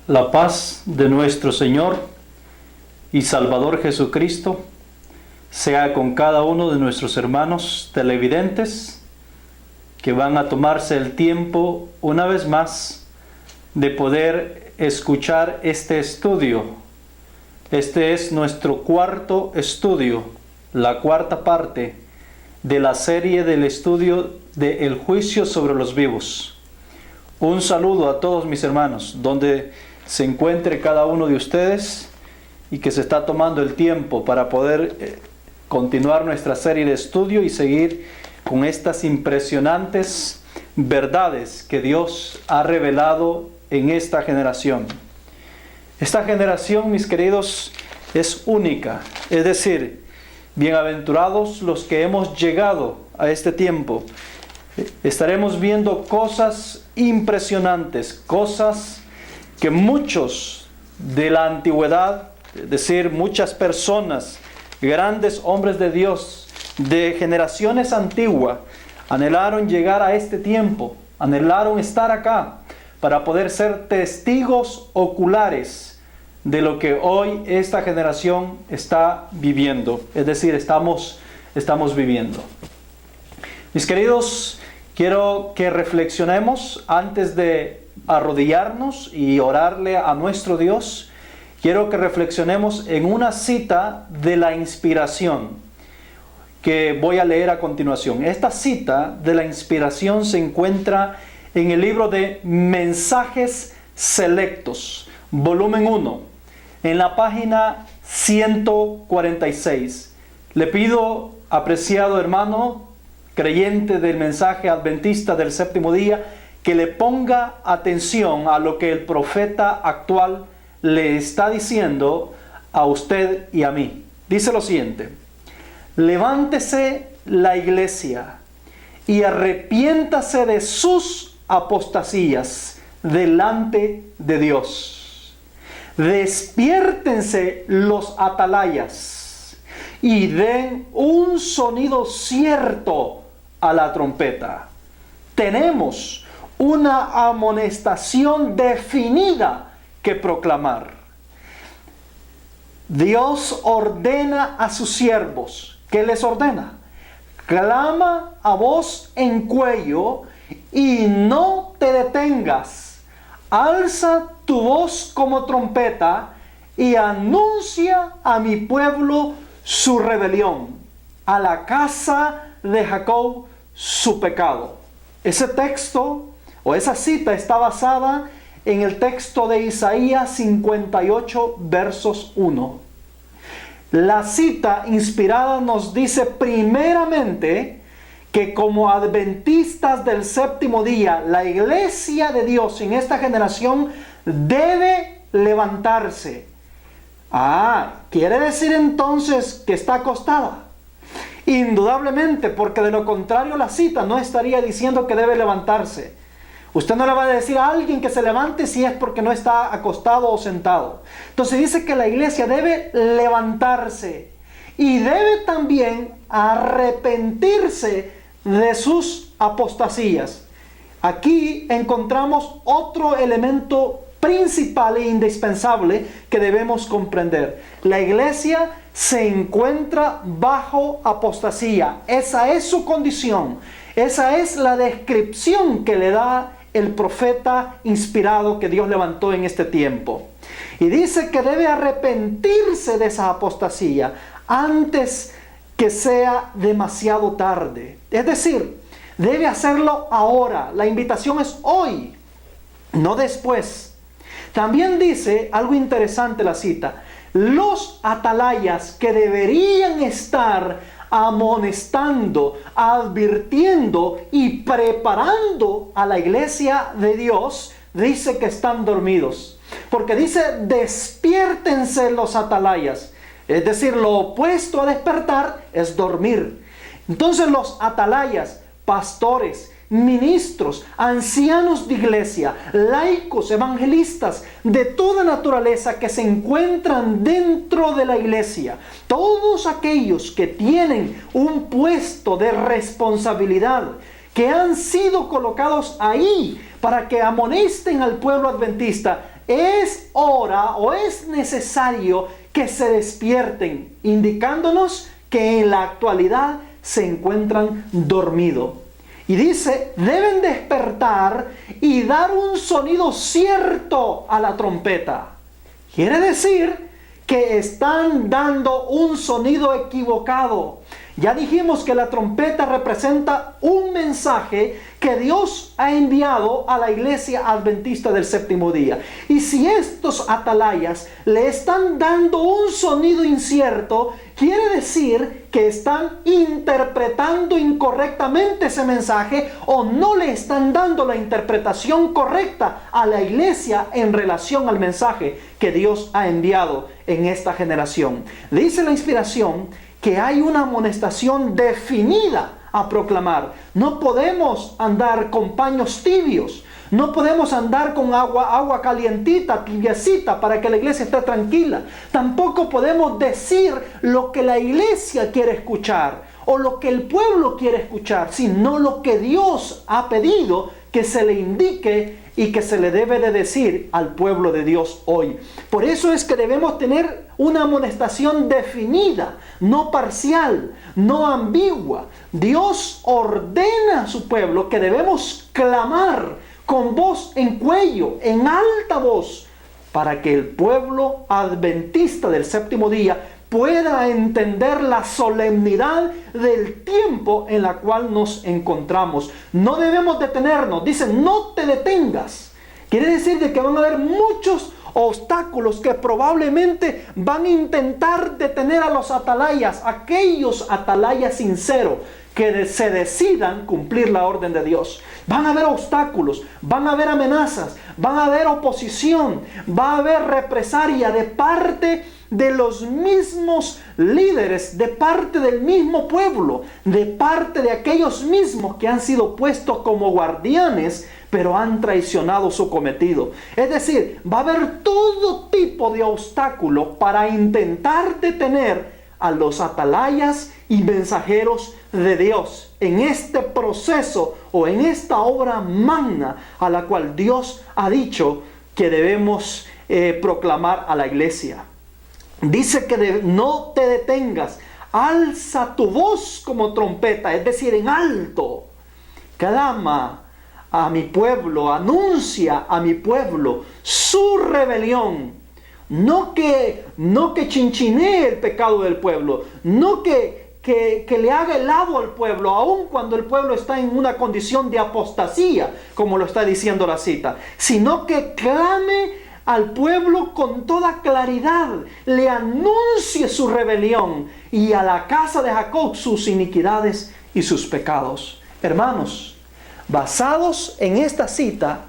La paz de nuestro Señor y Salvador Jesucristo sea con cada uno de nuestros hermanos televidentes que van a tomarse el tiempo una vez más de poder escuchar este estudio. Este es nuestro cuarto estudio, la cuarta parte de la serie del estudio de El juicio sobre los vivos. Un saludo a todos mis hermanos, donde se encuentre cada uno de ustedes y que se está tomando el tiempo para poder continuar nuestra serie de estudio y seguir con estas impresionantes verdades que Dios ha revelado en esta generación. Esta generación, mis queridos, es única, es decir, bienaventurados los que hemos llegado a este tiempo. Estaremos viendo cosas impresionantes, cosas que muchos de la antigüedad, es decir, muchas personas, grandes hombres de Dios, de generaciones antiguas, anhelaron llegar a este tiempo, anhelaron estar acá para poder ser testigos oculares de lo que hoy esta generación está viviendo, es decir, estamos viviendo. Mis queridos, quiero que reflexionemos antes de arrodillarnos y orarle a nuestro Dios. Quiero que reflexionemos en una cita de la inspiración que voy a leer a continuación. Esta cita de la inspiración se encuentra en el libro de Mensajes Selectos, volumen 1, en la página 146. Le pido, apreciado hermano, creyente del mensaje adventista del séptimo día, que le ponga atención a lo que el profeta actual le está diciendo a usted y a mí. Dice lo siguiente: levántese la iglesia y arrepiéntase de sus apostasías delante de Dios. Despiértense los atalayas y den un sonido cierto a la trompeta. Tenemos una amonestación definida que proclamar. Dios ordena a sus siervos. ¿Qué les ordena? Clama a voz en cuello y no te detengas. Alza tu voz como trompeta y anuncia a mi pueblo su rebelión, a la casa de Jacob su pecado. Ese texto o esa cita está basada en el texto de Isaías 58, versos 1. La cita inspirada nos dice primeramente que como adventistas del séptimo día, la iglesia de Dios en esta generación debe levantarse. ¿Quiere decir entonces que está acostada? Indudablemente, porque de lo contrario la cita no estaría diciendo que debe levantarse. Usted no le va a decir a alguien que se levante si es porque no está acostado o sentado. Entonces dice que la iglesia debe levantarse y debe también arrepentirse de sus apostasías. Aquí encontramos otro elemento principal e indispensable que debemos comprender. La iglesia se encuentra bajo apostasía. Esa es su condición. Esa es la descripción que le da el profeta inspirado que Dios levantó en este tiempo. Y dice que debe arrepentirse de esa apostasía antes que sea demasiado tarde. Es decir, debe hacerlo ahora. La invitación es hoy, no después. También dice algo interesante la cita: los atalayas que deberían estar amonestando, advirtiendo y preparando a la iglesia de Dios, dice que están dormidos. Porque dice, despiértense los atalayas. Es decir, lo opuesto a despertar es dormir. Entonces los atalayas, pastores, ministros, ancianos de iglesia, laicos, evangelistas de toda naturaleza que se encuentran dentro de la iglesia, todos aquellos que tienen un puesto de responsabilidad, que han sido colocados ahí para que amonesten al pueblo adventista, es hora o es necesario que se despierten, indicándonos que en la actualidad se encuentran dormidos. Y dice, deben despertar y dar un sonido cierto a la trompeta. Quiere decir que están dando un sonido equivocado. Ya dijimos que la trompeta representa un mensaje que Dios ha enviado a la iglesia adventista del séptimo día. Y si estos atalayas le están dando un sonido incierto, quiere decir que están interpretando incorrectamente ese mensaje o no le están dando la interpretación correcta a la iglesia en relación al mensaje que Dios ha enviado en esta generación. Dice la inspiración que hay una amonestación definida a proclamar. No podemos andar con paños tibios. No podemos andar con agua calientita, tibiecita, para que la iglesia esté tranquila. Tampoco podemos decir lo que la iglesia quiere escuchar o lo que el pueblo quiere escuchar, sino lo que Dios ha pedido que se le indique y que se le debe de decir al pueblo de Dios hoy. Por eso es que debemos tener una amonestación definida, no parcial, no ambigua. Dios ordena a su pueblo que debemos clamar con voz en cuello, en alta voz, para que el pueblo adventista del séptimo día pueda entender la solemnidad del tiempo en la cual nos encontramos. No debemos detenernos. Dice, no te detengas. Quiere decir de que van a haber muchos obstáculos que probablemente van a intentar detener a los atalayas, aquellos atalayas sinceros que se decidan cumplir la orden de Dios. Van a haber obstáculos, van a haber amenazas, van a haber oposición, va a haber represalia de parte de los mismos líderes, de parte del mismo pueblo, de parte de aquellos mismos que han sido puestos como guardianes, pero han traicionado su cometido. Es decir, va a haber todo tipo de obstáculos para intentar detener a los atalayas y mensajeros de Dios en este proceso o en esta obra magna a la cual Dios ha dicho que debemos proclamar a la iglesia. Dice que no te detengas, alza tu voz como trompeta, es decir, en alto, clama a mi pueblo, anuncia a mi pueblo su rebelión. No que chinchinee el pecado del pueblo, no que le haga helado al pueblo, aun cuando el pueblo está en una condición de apostasía, como lo está diciendo la cita, sino que clame al pueblo con toda claridad, le anuncie su rebelión y a la casa de Jacob sus iniquidades y sus pecados. Hermanos, basados en esta cita,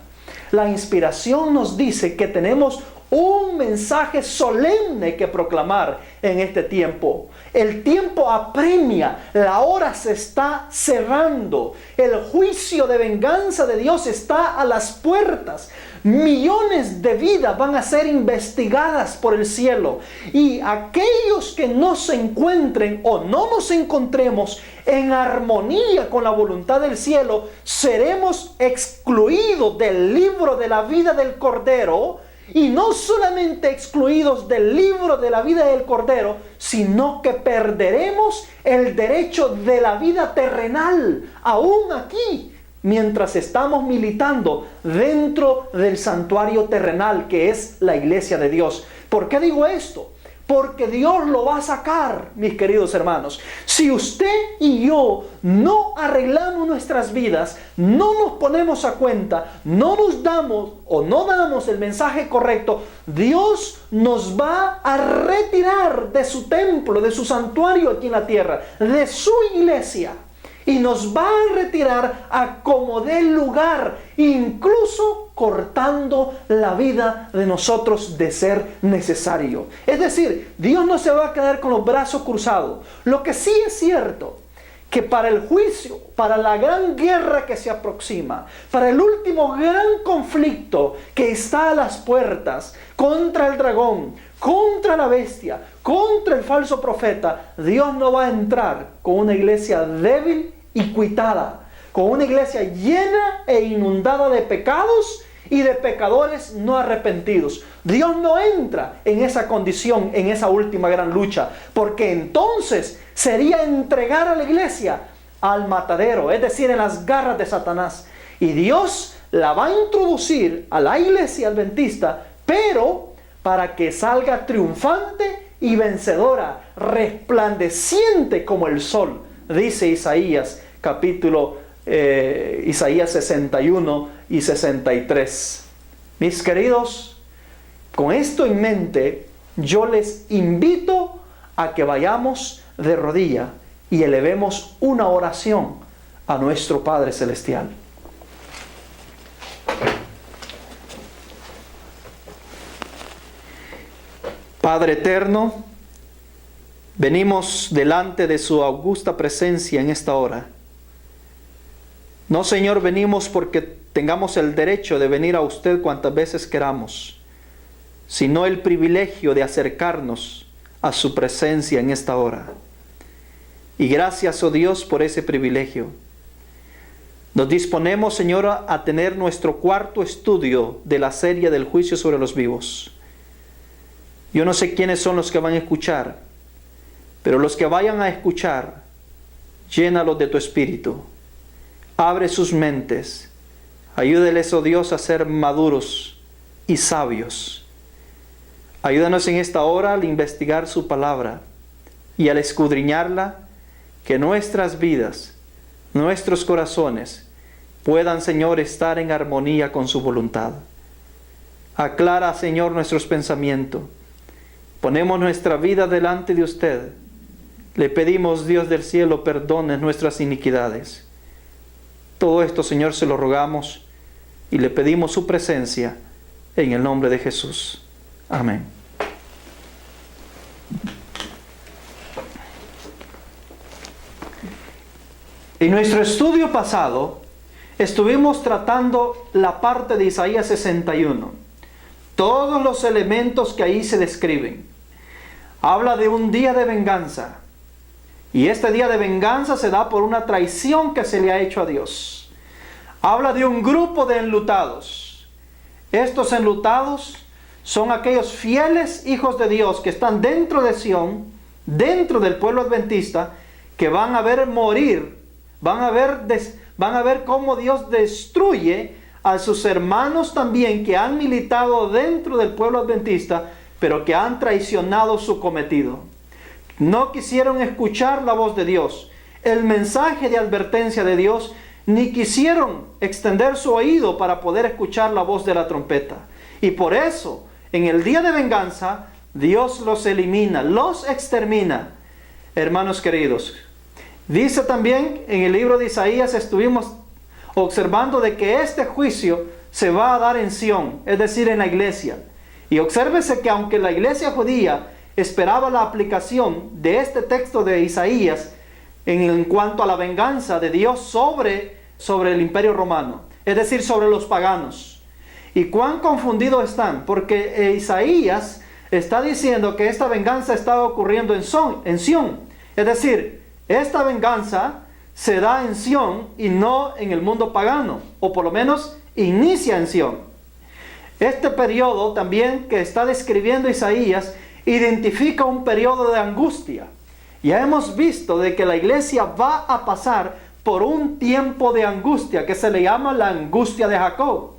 la inspiración nos dice que tenemos un mensaje solemne que proclamar en este tiempo. El tiempo apremia, la hora se está cerrando, el juicio de venganza de Dios está a las puertas. Millones de vidas van a ser investigadas por el cielo, y aquellos que no se encuentren o no nos encontremos en armonía con la voluntad del cielo, seremos excluidos del libro de la vida del Cordero. Y no solamente excluidos del libro de la vida del Cordero, sino que perderemos el derecho de la vida terrenal, aún aquí, mientras estamos militando dentro del santuario terrenal que es la iglesia de Dios. ¿Por qué digo esto? Porque Dios lo va a sacar, mis queridos hermanos. Si usted y yo no arreglamos nuestras vidas, no nos ponemos a cuenta, no nos damos o no damos el mensaje correcto, Dios nos va a retirar de su templo, de su santuario aquí en la tierra, de su iglesia. Y nos va a retirar a como dé lugar, incluso cortando la vida de nosotros de ser necesario. Es decir, Dios no se va a quedar con los brazos cruzados. Lo que sí es cierto, que para el juicio, para la gran guerra que se aproxima, para el último gran conflicto que está a las puertas contra el dragón, contra la bestia, contra el falso profeta, Dios no va a entrar con una iglesia débil y cuitada, con una iglesia llena e inundada de pecados y de pecadores no arrepentidos. Dios no entra en esa condición, en esa última gran lucha, porque entonces sería entregar a la iglesia al matadero, es decir, en las garras de Satanás. Y Dios la va a introducir a la iglesia adventista, pero para que salga triunfante y vencedora, resplandeciente como el sol, dice Isaías, Isaías 61 y 63. Mis queridos, con esto en mente, yo les invito a que vayamos de rodilla y elevemos una oración a nuestro Padre Celestial. Padre eterno, venimos delante de su augusta presencia en esta hora. No, Señor, venimos porque tengamos el derecho de venir a usted cuantas veces queramos, sino el privilegio de acercarnos a su presencia en esta hora. Y gracias, oh Dios, por ese privilegio. Nos disponemos, Señor, a tener nuestro cuarto estudio de la serie del juicio sobre los vivos. Yo no sé quiénes son los que van a escuchar, pero los que vayan a escuchar, llénalos de tu espíritu. Abre sus mentes. Ayúdeles, oh Dios, a ser maduros y sabios. Ayúdanos en esta hora al investigar su palabra y al escudriñarla, que nuestras vidas, nuestros corazones puedan, Señor, estar en armonía con su voluntad. Aclara, Señor, nuestros pensamientos. Ponemos nuestra vida delante de usted. Le pedimos, Dios del cielo, perdone nuestras iniquidades. Todo esto, Señor, se lo rogamos y le pedimos su presencia en el nombre de Jesús. Amén. En nuestro estudio pasado, estuvimos tratando la parte de Isaías 61. Todos los elementos que ahí se describen. Habla de un día de venganza. Y este día de venganza se da por una traición que se le ha hecho a Dios. Habla de un grupo de enlutados. Estos enlutados son aquellos fieles hijos de Dios que están dentro de Sión, dentro del pueblo adventista, que van a ver morir, van a ver cómo Dios destruye a sus hermanos también que han militado dentro del pueblo adventista, pero que han traicionado su cometido. No quisieron escuchar la voz de Dios, el mensaje de advertencia de Dios, ni quisieron extender su oído para poder escuchar la voz de la trompeta. Y por eso, en el día de venganza, Dios los elimina, los extermina. Hermanos queridos, dice también en el libro de Isaías, estuvimos observando de que este juicio se va a dar en Sión, es decir, en la iglesia. Y obsérvese que aunque la iglesia judía esperaba la aplicación de este texto de Isaías en cuanto a la venganza de Dios sobre el imperio romano, es decir, sobre los paganos. Y cuán confundidos están, porque Isaías está diciendo que esta venganza está ocurriendo en Sión. Es decir, esta venganza se da en Sión y no en el mundo pagano, o por lo menos inicia en Sión. Este periodo también que está describiendo Isaías identifica un periodo de angustia. Ya hemos visto de que la iglesia va a pasar por un tiempo de angustia que se le llama la angustia de Jacob.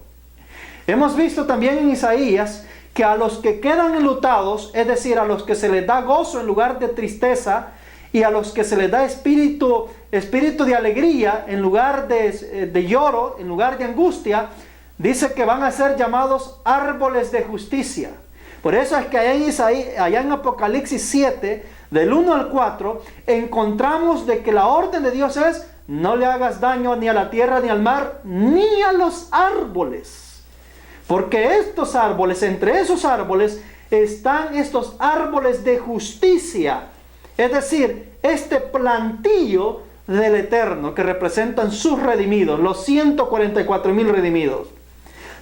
Hemos visto también en Isaías que a los que quedan enlutados, es decir, a los que se les da gozo en lugar de tristeza, y a los que se les da espíritu de alegría en lugar de lloro, en lugar de angustia, dice que van a ser llamados árboles de justicia. Por eso es que allá en Apocalipsis 7, del 1 al 4, encontramos de que la orden de Dios es: no le hagas daño ni a la tierra, ni al mar, ni a los árboles. Porque estos árboles, entre esos árboles, están estos árboles de justicia. Es decir, este plantillo del Eterno que representan sus redimidos, los 144,000 redimidos.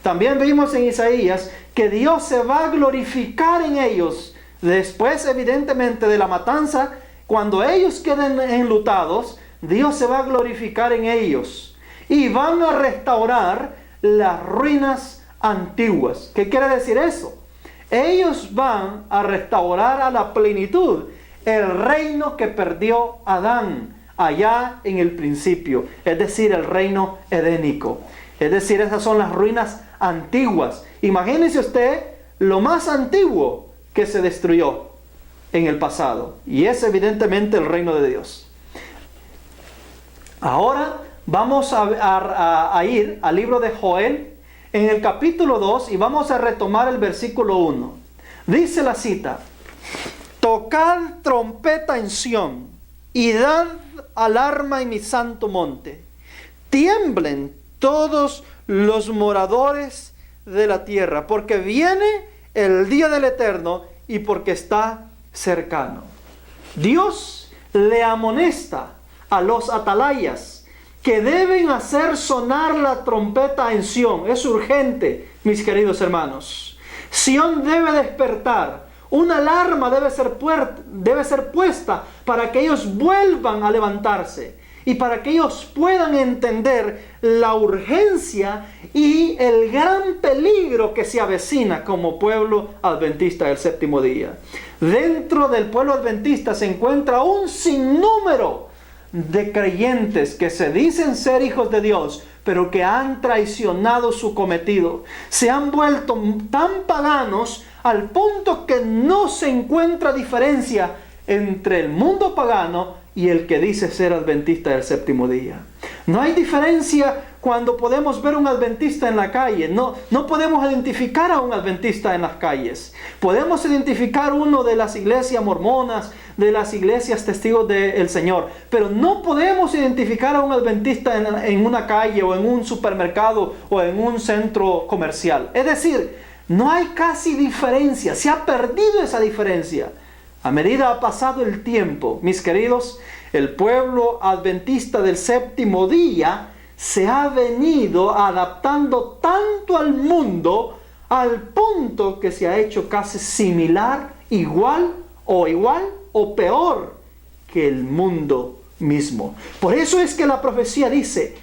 También vimos en Isaías que Dios se va a glorificar en ellos. Después, evidentemente, de la matanza, cuando ellos queden enlutados, Dios se va a glorificar en ellos. Y van a restaurar las ruinas antiguas. ¿Qué quiere decir eso? Ellos van a restaurar a la plenitud el reino que perdió Adán allá en el principio, es decir, el reino edénico. Es decir, esas son las ruinas antiguas. Imagínese usted lo más antiguo que se destruyó en el pasado, y es evidentemente el reino de Dios. Ahora vamos a ir al libro de Joel en el capítulo 2 y vamos a retomar el versículo 1. Dice la cita: tocad trompeta en Sión y dad alarma en mi santo monte. Tiemblen todos los moradores de la tierra, porque viene el día del Eterno y porque está cercano. Dios le amonesta a los atalayas que deben hacer sonar la trompeta en Sión. Es urgente, mis queridos hermanos. Sión debe despertar. Una alarma debe ser puesta para que ellos vuelvan a levantarse y para que ellos puedan entender la urgencia y el gran peligro que se avecina como pueblo adventista del séptimo día. Dentro del pueblo adventista se encuentra un sinnúmero de creyentes que se dicen ser hijos de Dios, pero que han traicionado su cometido. Se han vuelto tan paganos al punto que no se encuentra diferencia entre el mundo pagano y el que dice ser adventista del séptimo día. No hay diferencia cuando podemos ver un adventista en la calle. No podemos identificar a un adventista en las calles. Podemos identificar uno de las iglesias mormonas, de las iglesias testigos del Señor, pero no podemos identificar a un adventista en una calle o en un supermercado o en un centro comercial. Es decir, no hay casi diferencia. Se ha perdido esa diferencia. A medida ha pasado el tiempo, mis queridos, el pueblo adventista del séptimo día se ha venido adaptando tanto al mundo al punto que se ha hecho casi similar, igual o peor que el mundo mismo. Por eso es que la profecía dice: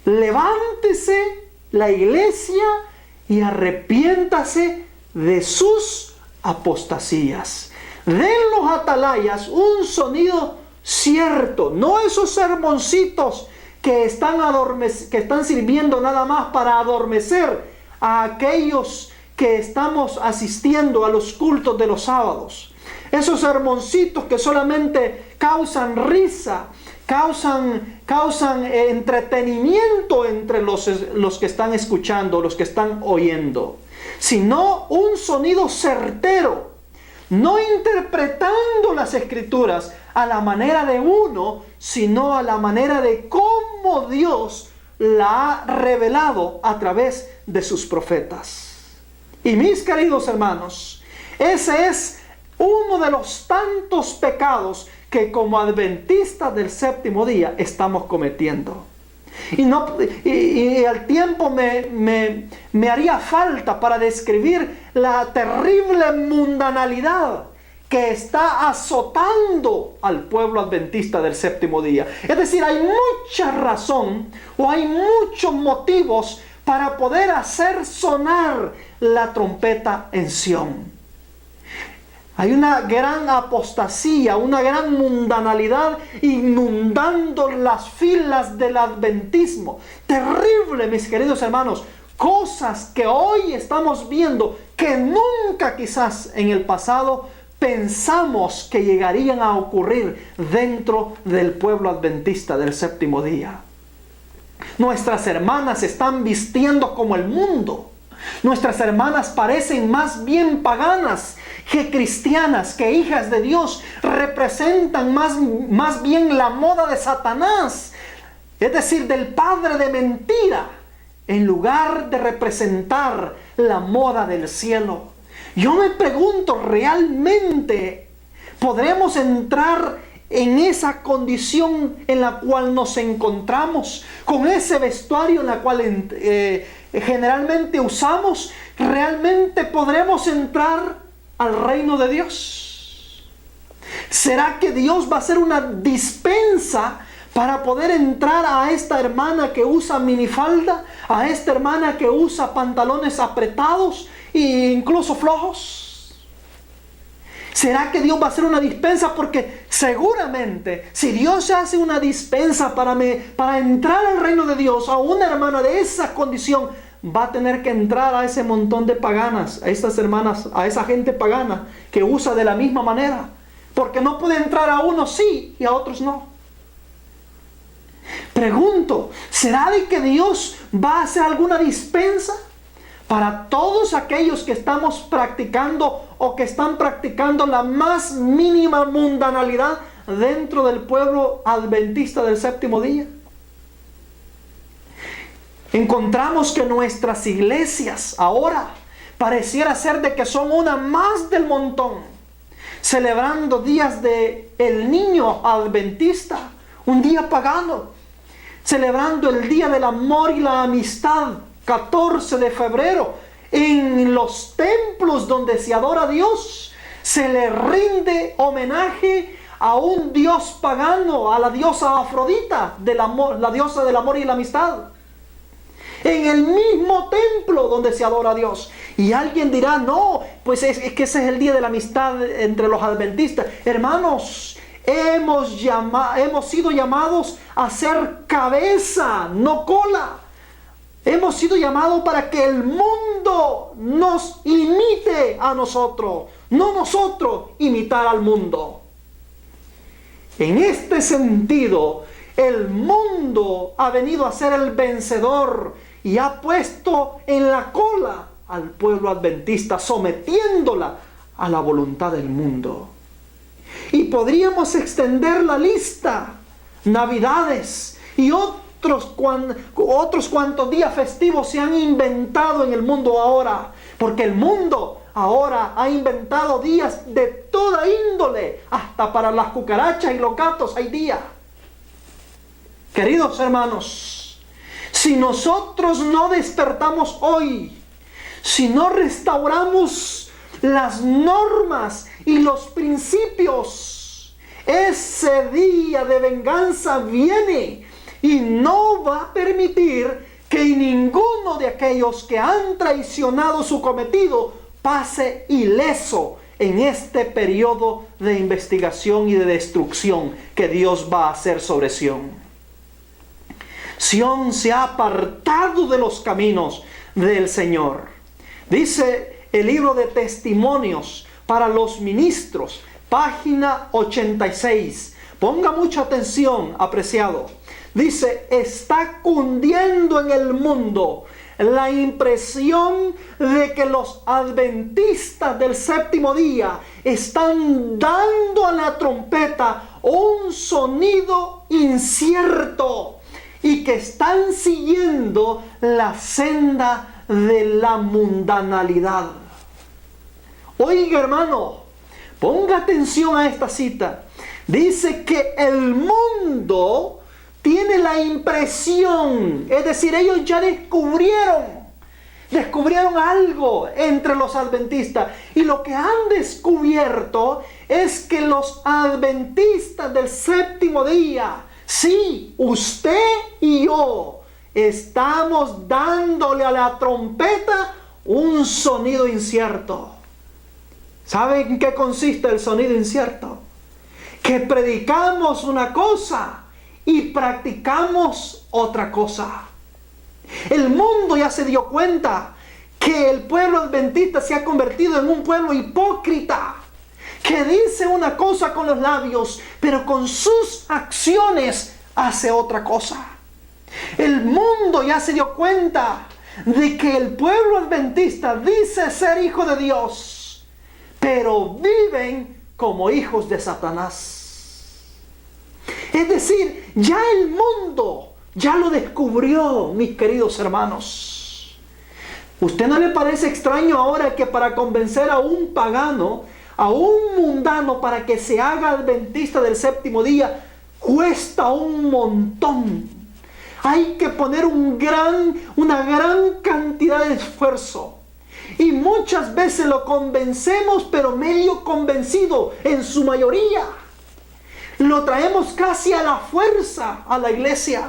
levántese la iglesia y arrepiéntase de sus apostasías. Den los atalayas un sonido cierto, no esos sermoncitos que están sirviendo nada más para adormecer a aquellos que estamos asistiendo a los cultos de los sábados. Esos sermoncitos que solamente causan risa, causan entretenimiento entre los que están escuchando, los que están oyendo, sino un sonido certero. No interpretando las escrituras a la manera de uno, sino a la manera de cómo Dios la ha revelado a través de sus profetas. Y mis queridos hermanos, ese es uno de los tantos pecados que como adventistas del séptimo día estamos cometiendo. Y el tiempo me haría falta para describir la terrible mundanalidad que está azotando al pueblo adventista del séptimo día. Es decir, hay mucha razón o hay muchos motivos para poder hacer sonar la trompeta en Sión. Hay una gran apostasía, una gran mundanalidad inundando las filas del adventismo. Terrible, mis queridos hermanos. Cosas que hoy estamos viendo que nunca quizás en el pasado pensamos que llegarían a ocurrir dentro del pueblo adventista del séptimo día. Nuestras hermanas se están vistiendo como el mundo. Nuestras hermanas parecen más bien paganas que cristianas, que hijas de Dios. Representan más bien la moda de Satanás, es decir, del padre de mentira, en lugar de representar la moda del cielo. Yo me pregunto, ¿realmente podremos entrar en esa condición en la cual nos encontramos, con ese vestuario en la cual generalmente usamos? ¿Realmente podremos entrar al reino de Dios? ¿Será que Dios va a hacer una dispensa para poder entrar a esta hermana que usa minifalda, a esta hermana que usa pantalones apretados e incluso flojos? ¿Será que Dios va a hacer una dispensa? Porque seguramente si Dios hace una dispensa para entrar al reino de Dios, a una hermana de esa condición, va a tener que entrar a ese montón de paganas, a estas hermanas, a esa gente pagana que usa de la misma manera. Porque no puede entrar a unos sí y a otros no. Pregunto, ¿será de que Dios va a hacer alguna dispensa para todos aquellos que estamos practicando o que están practicando la más mínima mundanalidad dentro del pueblo adventista del séptimo día? Encontramos que nuestras iglesias ahora pareciera ser de que son una más del montón, celebrando días de el niño adventista, un día pagano, celebrando el día del amor y la amistad, 14 de febrero, en los templos donde se adora a Dios, se le rinde homenaje a un dios pagano, a la diosa Afrodita del amor, la diosa del amor y la amistad. En el mismo templo donde se adora a Dios. Y alguien dirá, no, pues es que ese es el día de la amistad entre los adventistas. Hermanos, hemos sido llamados a ser cabeza, no cola. Hemos sido llamados para que el mundo nos imite a nosotros, no nosotros imitar al mundo. En este sentido, el mundo ha venido a ser el vencedor y ha puesto en la cola al pueblo adventista, sometiéndola a la voluntad del mundo. Y podríamos extender la lista, navidades y otros cuantos días festivos se han inventado en el mundo ahora, porque el mundo ahora ha inventado días de toda índole, hasta para las cucarachas y los gatos hay días. Queridos hermanos, si nosotros no despertamos hoy, si no restauramos las normas y los principios, ese día de venganza viene y no va a permitir que ninguno de aquellos que han traicionado su cometido pase ileso en este periodo de investigación y de destrucción que Dios va a hacer sobre Sión. Sión se ha apartado de los caminos del Señor. Dice el libro de Testimonios para los Ministros, página 86. Ponga mucha atención, apreciado. Dice, está cundiendo en el mundo la impresión de que los adventistas del séptimo día están dando a la trompeta un sonido incierto y que están siguiendo la senda de la mundanalidad. Oiga, hermano, ponga atención a esta cita. Dice que el mundo tiene la impresión, es decir, ellos ya descubrieron algo entre los adventistas, y lo que han descubierto es que los adventistas del séptimo día, sí, usted y yo, estamos dándole a la trompeta un sonido incierto. ¿Sabe en qué consiste el sonido incierto? Que predicamos una cosa y practicamos otra cosa. El mundo ya se dio cuenta que el pueblo adventista se ha convertido en un pueblo hipócrita, que dice una cosa con los labios, pero con sus acciones hace otra cosa. El mundo ya se dio cuenta de que el pueblo adventista dice ser hijo de Dios, pero viven como hijos de Satanás. Es decir, ya el mundo ya lo descubrió, mis queridos hermanos. ¿Usted no le parece extraño ahora que para convencer a un pagano, a un mundano, para que se haga adventista del séptimo día, cuesta un montón? Hay que poner una gran cantidad de esfuerzo. Y muchas veces lo convencemos, pero medio convencido en su mayoría. Lo traemos casi a la fuerza a la iglesia.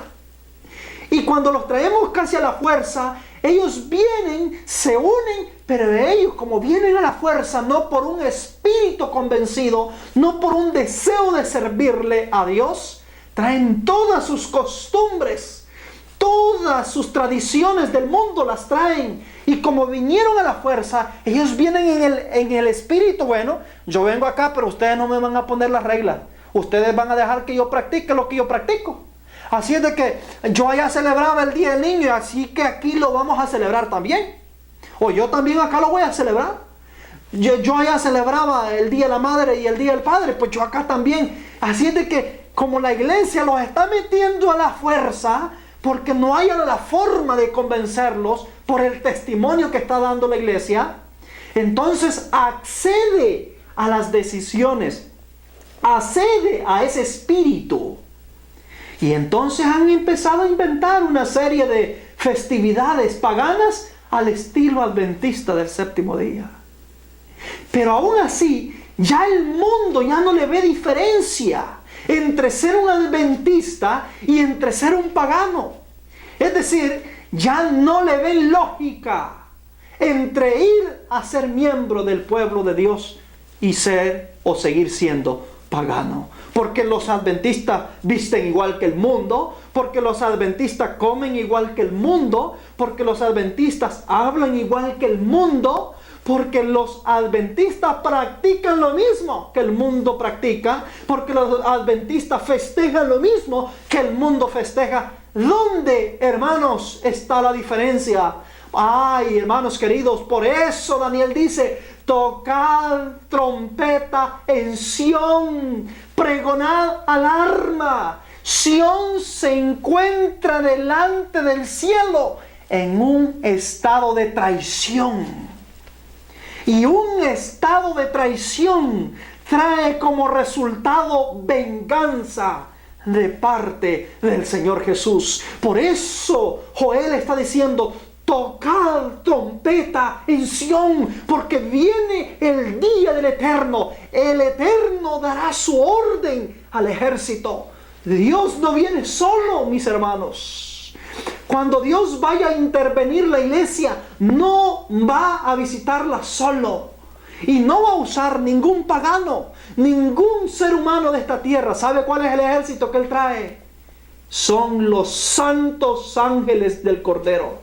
Y cuando los traemos casi a la fuerza, ellos vienen, se unen, pero ellos como vienen a la fuerza, no por un espíritu convencido, no por un deseo de servirle a Dios, traen todas sus costumbres, todas sus tradiciones del mundo las traen. Y como vinieron a la fuerza, ellos vienen en el espíritu. Bueno, yo vengo acá, pero ustedes no me van a poner las reglas. Ustedes van a dejar que yo practique lo que yo practico. Así es de que yo allá celebraba el Día del Niño, así que aquí lo vamos a celebrar también. O yo también acá lo voy a celebrar. Yo allá celebraba el Día de la Madre y el Día del Padre, pues yo acá también. Así es de que como la iglesia los está metiendo a la fuerza, porque no hay la forma de convencerlos por el testimonio que está dando la iglesia, entonces accede a las decisiones, accede a ese espíritu. Y entonces han empezado a inventar una serie de festividades paganas al estilo adventista del séptimo día. Pero aún así, ya el mundo ya no le ve diferencia entre ser un adventista y entre ser un pagano. Es decir, ya no le ven lógica entre ir a ser miembro del pueblo de Dios y ser o seguir siendo pagano. Porque los adventistas visten igual que el mundo, porque los adventistas comen igual que el mundo, porque los adventistas hablan igual que el mundo, porque los adventistas practican lo mismo que el mundo practica, porque los adventistas festejan lo mismo que el mundo festeja. ¿Dónde, hermanos, está la diferencia? Ay, hermanos queridos, por eso Daniel dice: tocad trompeta en Sión, pregonad alarma. Sión se encuentra delante del cielo en un estado de traición. Y un estado de traición trae como resultado venganza de parte del Señor Jesús. Por eso Joel está diciendo: tocad trompeta en Sión, porque viene el día del Eterno. El Eterno dará su orden al ejército. Dios no viene solo, mis hermanos. Cuando Dios vaya a intervenir la iglesia, no va a visitarla solo. Y no va a usar ningún pagano, ningún ser humano de esta tierra. ¿Sabe cuál es el ejército que Él trae? Son los santos ángeles del Cordero.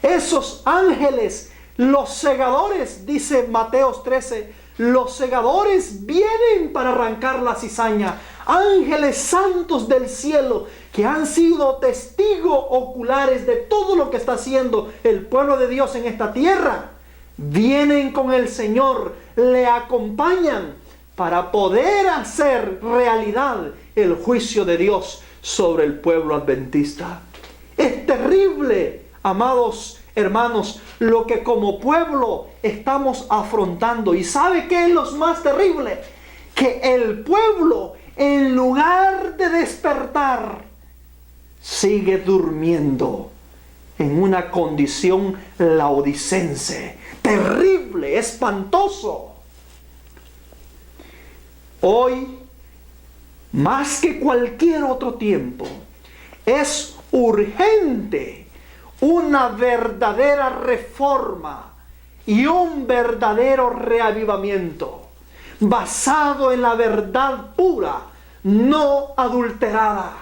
Esos ángeles, los segadores, dice Mateo 13, los segadores vienen para arrancar la cizaña. Ángeles santos del cielo que han sido testigos oculares de todo lo que está haciendo el pueblo de Dios en esta tierra, vienen con el Señor, le acompañan para poder hacer realidad el juicio de Dios sobre el pueblo adventista. Es terrible, amados hermanos, lo que como pueblo estamos afrontando. ¿Y sabe qué es lo más terrible? Que el pueblo, en lugar de despertar, sigue durmiendo en una condición laodicense, terrible, espantoso. Hoy, más que cualquier otro tiempo, es urgente una verdadera reforma y un verdadero reavivamiento basado en la verdad pura, no adulterada.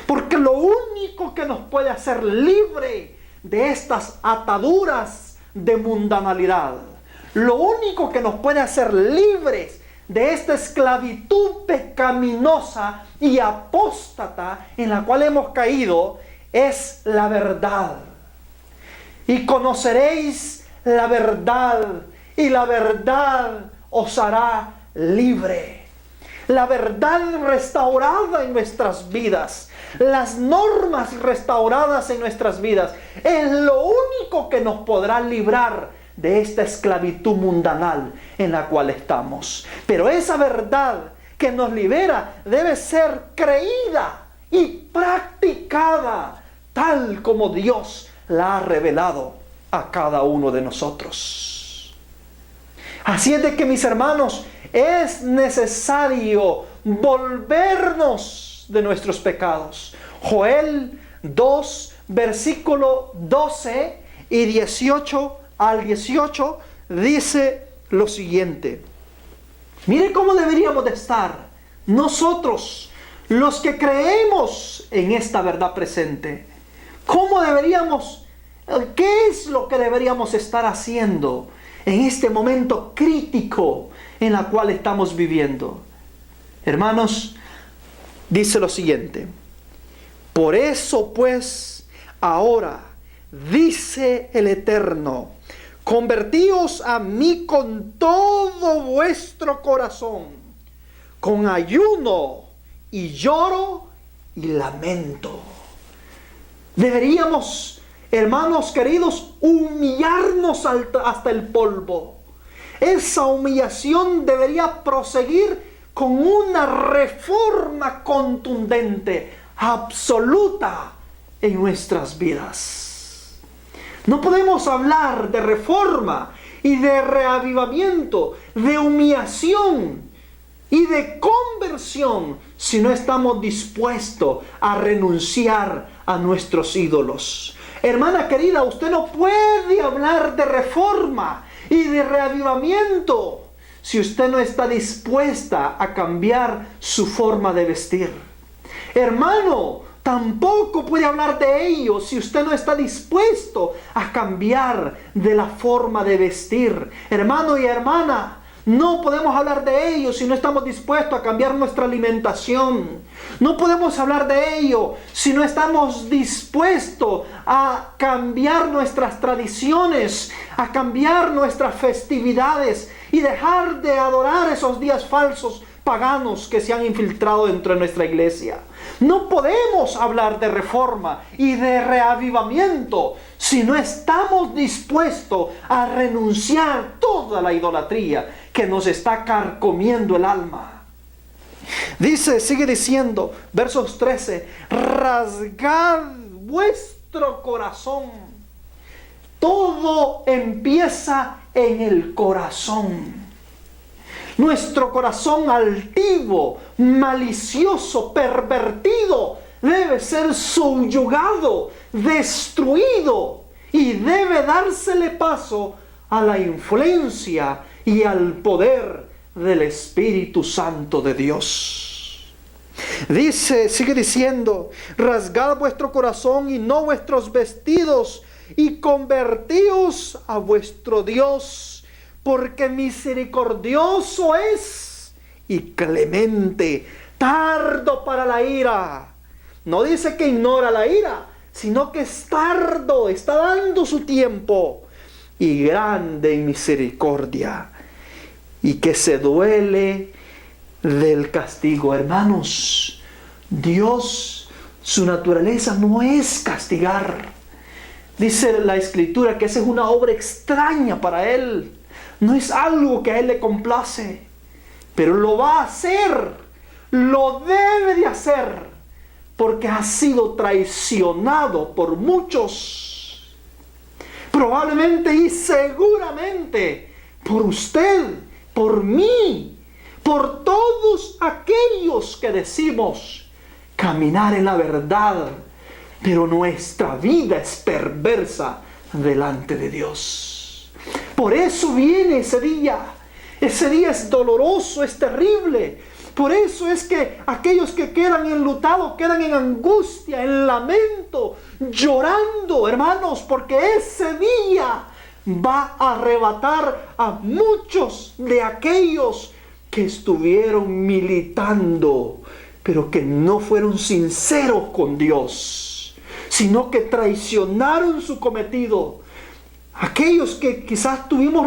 Porque lo único que nos puede hacer libre de estas ataduras de mundanalidad, lo único que nos puede hacer libres de esta esclavitud pecaminosa y apóstata en la cual hemos caído, es la verdad. Y conoceréis la verdad, y la verdad os hará libre. La verdad restaurada en nuestras vidas, las normas restauradas en nuestras vidas, es lo único que nos podrá librar de esta esclavitud mundanal en la cual estamos. Pero esa verdad que nos libera debe ser creída y practicada tal como Dios la ha revelado a cada uno de nosotros. Así es de que, mis hermanos, es necesario volvernos de nuestros pecados. Joel 2, versículo 12 y 18 al 18 dice lo siguiente. Mire cómo deberíamos de estar nosotros, los que creemos en esta verdad presente. ¿Cómo deberíamos, qué es lo que deberíamos estar haciendo en este momento crítico en la cual estamos viviendo? Hermanos, dice lo siguiente. Por eso pues, ahora, dice el Eterno, convertíos a mí con todo vuestro corazón, con ayuno y lloro y lamento. Deberíamos, hermanos queridos, humillarnos hasta el polvo. Esa humillación debería proseguir con una reforma contundente, absoluta en nuestras vidas. No podemos hablar de reforma y de reavivamiento, de humillación y de conversión si no estamos dispuestos a renunciar a nuestros ídolos. Hermana querida, usted no puede hablar de reforma y de reavivamiento si usted no está dispuesta a cambiar su forma de vestir. Hermano, tampoco puede hablar de ello si usted no está dispuesto a cambiar de la forma de vestir. Hermano y hermana, no podemos hablar de ello si no estamos dispuestos a cambiar nuestra alimentación. No podemos hablar de ello si no estamos dispuestos a cambiar nuestras tradiciones, a cambiar nuestras festividades y dejar de adorar esos días falsos paganos que se han infiltrado dentro de nuestra iglesia. No podemos hablar de reforma y de reavivamiento si no estamos dispuestos a renunciar toda la idolatría que nos está carcomiendo el alma. Dice, sigue diciendo, versos 13, rasgad vuestro corazón. Todo empieza en el corazón. Nuestro corazón altivo, malicioso, pervertido, debe ser subyugado, destruido, y debe dársele paso a la influencia y al poder del Espíritu Santo de Dios. Dice, sigue diciendo, rasgad vuestro corazón y no vuestros vestidos, y convertíos a vuestro Dios, porque misericordioso es y clemente, tardo para la ira. No dice que ignora la ira, sino que es tardo, está dando su tiempo, y grande en misericordia, y que se duele del castigo. Hermanos, Dios, su naturaleza no es castigar. Dice la Escritura que esa es una obra extraña para Él. No es algo que a Él le complace, pero lo va a hacer, lo debe de hacer, porque ha sido traicionado por muchos. Probablemente y seguramente por usted, por mí, por todos aquellos que decimos caminar en la verdad, pero nuestra vida es perversa delante de Dios. Por eso viene ese día. Ese día es doloroso, es terrible. Por eso es que aquellos que quedan enlutados, quedan en angustia, en lamento, llorando, hermanos, porque ese día va a arrebatar a muchos de aquellos que estuvieron militando, pero que no fueron sinceros con Dios, sino que traicionaron su cometido. Aquellos que quizás tuvimos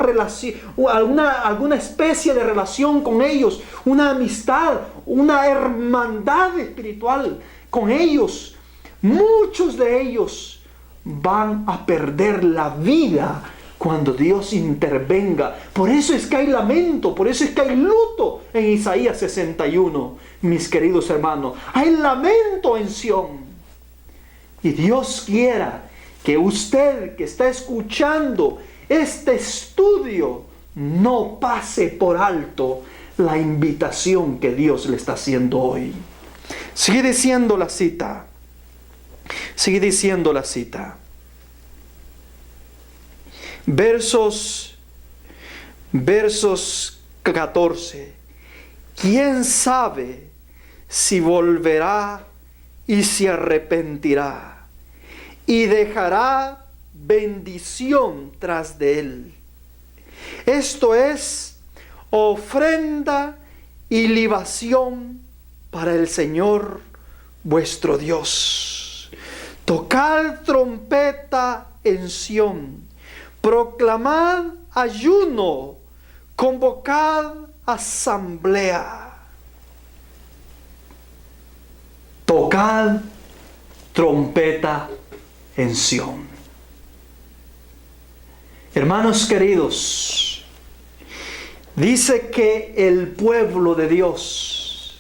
alguna especie de relación con ellos, una amistad, una hermandad espiritual con ellos, muchos de ellos van a perder la vida cuando Dios intervenga. Por eso es que hay lamento, por eso es que hay luto en Isaías 61, mis queridos hermanos. Hay lamento en Sión. Y Dios quiera que usted que está escuchando este estudio no pase por alto la invitación que Dios le está haciendo hoy. Sigue diciendo la cita. Sigue diciendo la cita. Versos 14. ¿Quién sabe si volverá y se arrepentirá y dejará bendición tras de él? Esto es ofrenda y libación para el Señor vuestro Dios. Tocad trompeta en Sión, proclamad ayuno, convocad asamblea. Tocad trompeta en Sión. Hermanos queridos, dice que el pueblo de Dios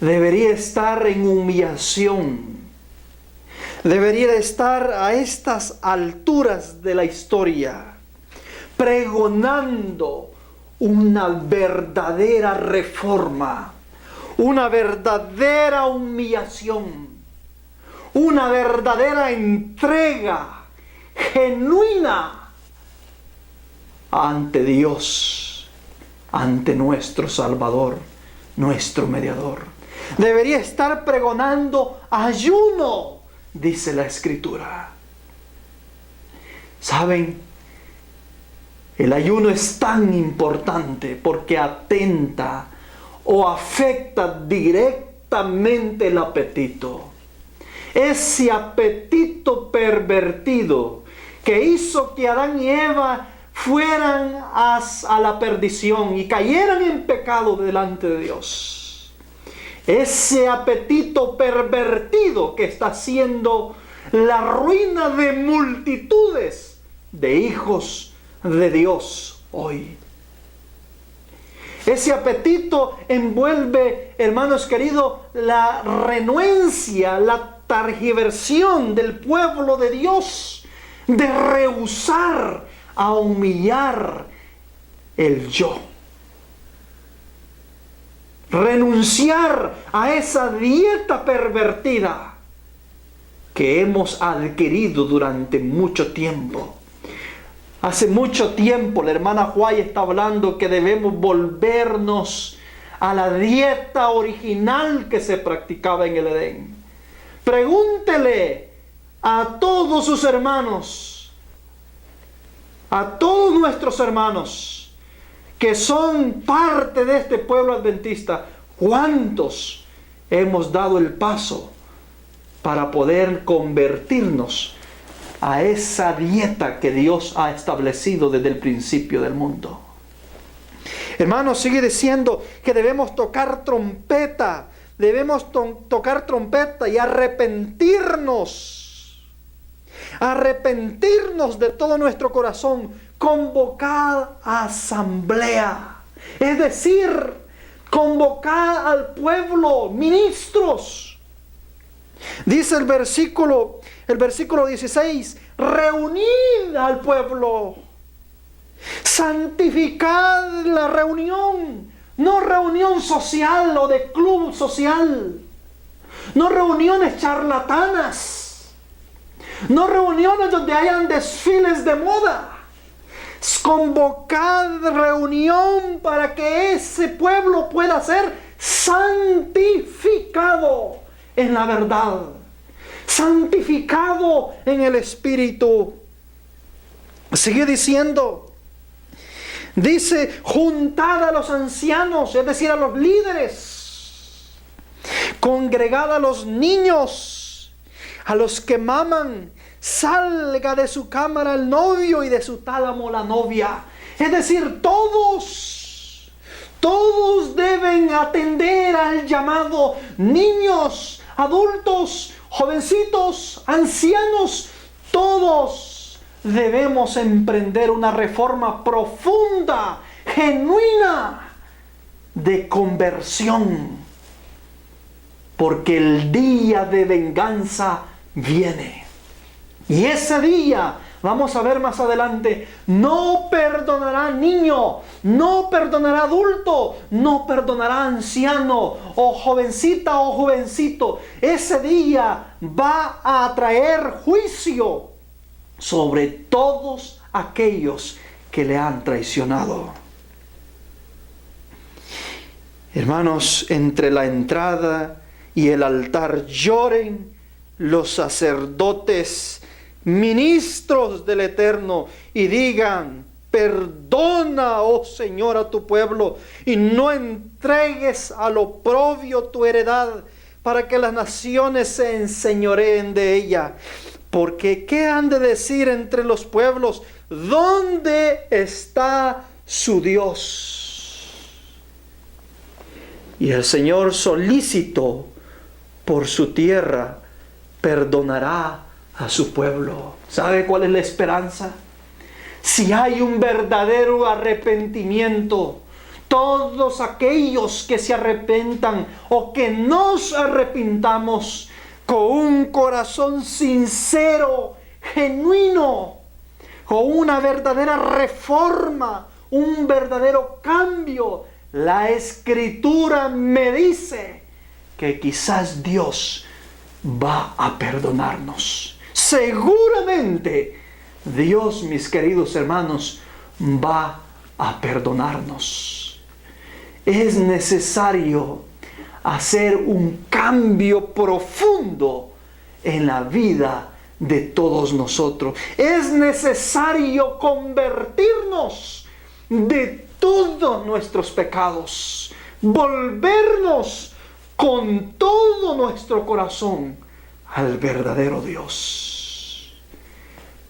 debería estar en humillación, debería estar a estas alturas de la historia, pregonando una verdadera reforma, una verdadera humillación, una verdadera entrega genuina ante Dios, ante nuestro Salvador, nuestro mediador. Debería estar pregonando ayuno, dice la Escritura. ¿Saben? El ayuno es tan importante porque atenta o afecta directamente el apetito. Ese apetito pervertido que hizo que Adán y Eva fueran a la perdición y cayeran en pecado delante de Dios. Ese apetito pervertido que está haciendo la ruina de multitudes de hijos de Dios hoy. Ese apetito envuelve, hermanos queridos, la renuencia, la tergiversión del pueblo de Dios de rehusar a humillar el yo. Renunciar a esa dieta pervertida que hemos adquirido durante mucho tiempo. Hace mucho tiempo la hermana Juay está hablando que debemos volvernos a la dieta original que se practicaba en el Edén. Pregúntele a todos sus hermanos, a todos nuestros hermanos que son parte de este pueblo adventista, ¿cuántos hemos dado el paso para poder convertirnos a esa dieta que Dios ha establecido desde el principio del mundo? Hermanos, sigue diciendo que debemos tocar trompeta, tocar trompeta y arrepentirnos de todo nuestro corazón, convocar a asamblea, es decir, convocar al pueblo, ministros. Dice el versículo 16, reunid al pueblo, santificad la reunión, no reunión social o de club social, no reuniones charlatanas, no reuniones donde hayan desfiles de moda. Convocad reunión para que ese pueblo pueda ser santificado en la verdad, santificado en el Espíritu. Sigue diciendo, dice, juntad a los ancianos, es decir, a los líderes, congregad a los niños, a los que maman, salga de su cámara el novio y de su tálamo la novia. Es decir, todos deben atender al llamado, niños, adultos, jovencitos, ancianos, todos debemos emprender una reforma profunda, genuina, de conversión, porque el día de venganza viene. Y ese día Vamos a ver más adelante. No perdonará niño, no perdonará adulto, no perdonará anciano o jovencita o jovencito. Ese día va a traer juicio sobre todos aquellos que le han traicionado. Hermanos, entre la entrada y el altar lloren los sacerdotes, ministros del Eterno, y digan: perdona, oh Señor, a tu pueblo, y no entregues al oprobio tu heredad, para que las naciones se enseñoreen de ella. Porque ¿qué han de decir entre los pueblos? ¿Dónde está su Dios? Y el Señor, solícito por su tierra, perdonará a su pueblo. ¿Sabe cuál es la esperanza? Si hay un verdadero arrepentimiento, todos aquellos que se arrepentan o que nos arrepintamos con un corazón sincero, genuino, con una verdadera reforma, un verdadero cambio, la Escritura me dice que quizás Dios va a perdonarnos. Seguramente Dios, mis queridos hermanos, va a perdonarnos. Es necesario hacer un cambio profundo en la vida de todos nosotros. Es necesario convertirnos de todos nuestros pecados, volvernos con todo nuestro corazón al verdadero Dios.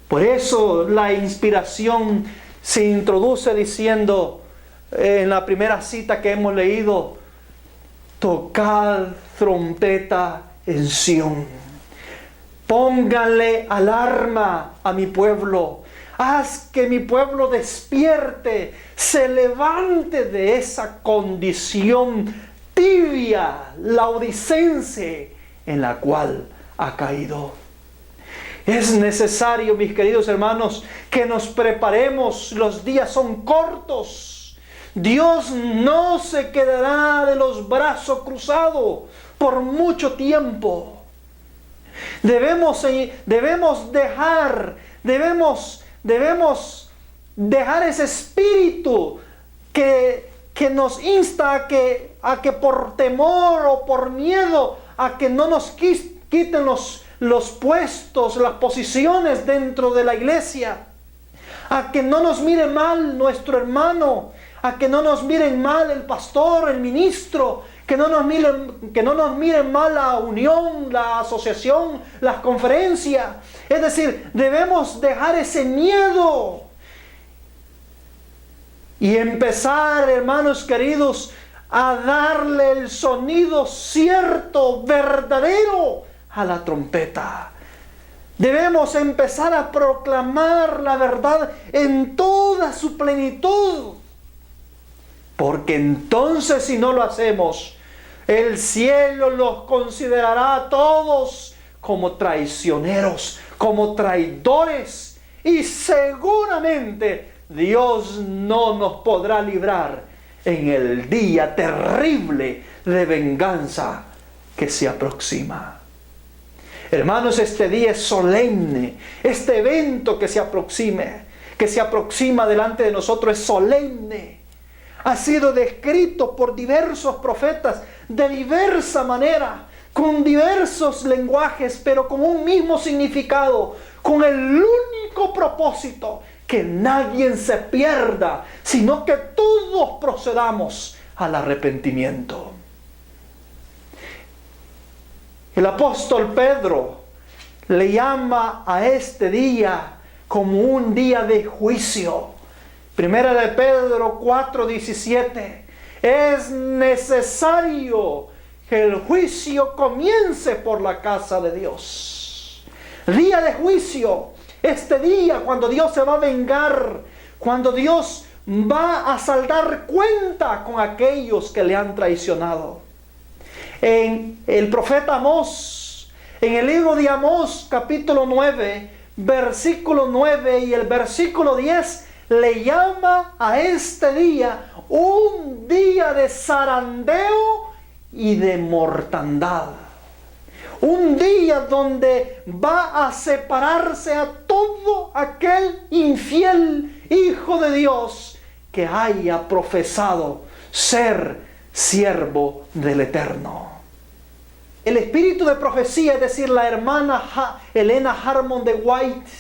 Por eso la inspiración se introduce diciendo en la primera cita que hemos leído: tocad trompeta en Sión, pónganle alarma a mi pueblo, haz que mi pueblo despierte, se levante de esa condición tibia, laodicense, en la cual ha caído. Es necesario, mis queridos hermanos, que nos preparemos. Los días son cortos. Dios no se quedará de los brazos cruzados por mucho tiempo. Debemos dejar ese espíritu que nos insta a que por temor o por miedo a que no nos quiten los puestos, las posiciones dentro de la iglesia, a que no nos mire mal nuestro hermano, a que no nos miren mal el pastor, el ministro, que no nos miren mal la unión, la asociación, las conferencias. Es decir, debemos dejar ese miedo y empezar, hermanos queridos, a darle el sonido cierto, verdadero a la trompeta. Debemos empezar a proclamar la verdad en toda su plenitud. Porque entonces, si no lo hacemos, el cielo los considerará a todos como traicioneros, como traidores, y seguramente Dios no nos podrá librar en el día terrible de venganza que se aproxima. Hermanos, este día es solemne. Este evento que se aproxima delante de nosotros es solemne. Ha sido descrito por diversos profetas de diversa manera, con diversos lenguajes, pero con un mismo significado, con el único propósito: que nadie se pierda, sino que todos procedamos al arrepentimiento. El apóstol Pedro le llama a este día como un día de juicio. Primera de Pedro 4:17. Es necesario que el juicio comience por la casa de Dios. Día de juicio. Este día cuando Dios se va a vengar, cuando Dios va a saldar cuenta con aquellos que le han traicionado. En el profeta Amós, en el libro de Amós capítulo 9, versículo 9 y el versículo 10 le llama a este día un día de zarandeo y de mortandad. Un día donde va a separarse a todo aquel infiel hijo de Dios que haya profesado ser siervo del Eterno. El espíritu de profecía, es decir, la hermana Elena Harmon de White,